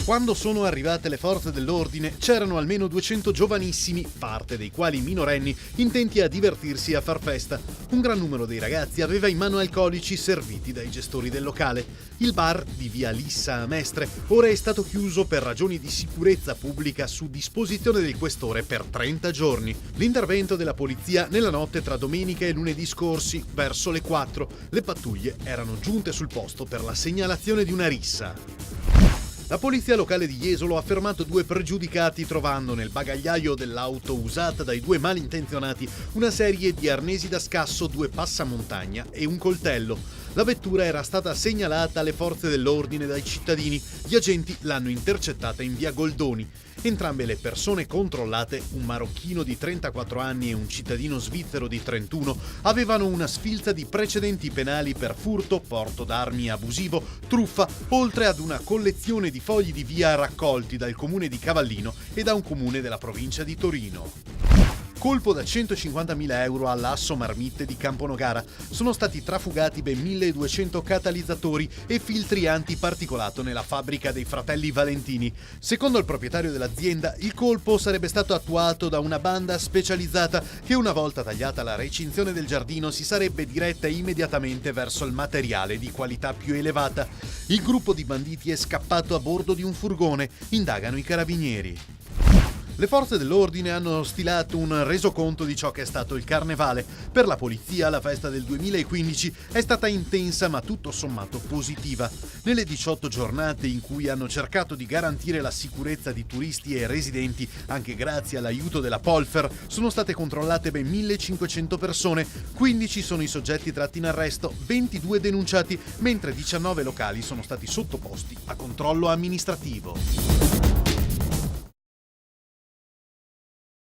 Quando sono arrivate le forze dell'ordine c'erano almeno 200 giovanissimi, parte dei quali minorenni, intenti a divertirsi e a far festa. Un gran numero dei ragazzi aveva in mano alcolici serviti dai gestori del locale. Il bar di via Lissa a Mestre ora è stato chiuso per ragioni di sicurezza pubblica su disposizione del questore per 30 giorni. L'intervento della polizia nella notte tra domenica e lunedì scorsi, verso le 4, le pattuglie erano giunte sul posto per la segnalazione di una rissa. La polizia locale di Jesolo ha fermato 2 pregiudicati trovando nel bagagliaio dell'auto usata dai 2 malintenzionati una serie di arnesi da scasso, 2 passamontagna e un coltello. La vettura era stata segnalata alle forze dell'ordine dai cittadini. Gli agenti l'hanno intercettata in via Goldoni. Entrambe le persone controllate, un marocchino di 34 anni e un cittadino svizzero di 31, avevano una sfilza di precedenti penali per furto, porto d'armi abusivo, truffa, oltre ad una collezione di fogli di via raccolti dal comune di Cavallino e da un comune della provincia di Torino. Colpo da 150.000 euro all'Asso Marmitte di Camponogara. Sono stati trafugati ben 1.200 catalizzatori e filtri antiparticolato nella fabbrica dei fratelli Valentini. Secondo il proprietario dell'azienda, il colpo sarebbe stato attuato da una banda specializzata che, una volta tagliata la recinzione del giardino, si sarebbe diretta immediatamente verso il materiale di qualità più elevata. Il gruppo di banditi è scappato a bordo di un furgone. Indagano i carabinieri. Le forze dell'ordine hanno stilato un resoconto di ciò che è stato il carnevale. Per la polizia la festa del 2015 è stata intensa ma tutto sommato positiva. Nelle 18 giornate in cui hanno cercato di garantire la sicurezza di turisti e residenti, anche grazie all'aiuto della Polfer, sono state controllate ben 1.500 persone, 15 sono i soggetti tratti in arresto, 22 denunciati, mentre 19 locali sono stati sottoposti a controllo amministrativo.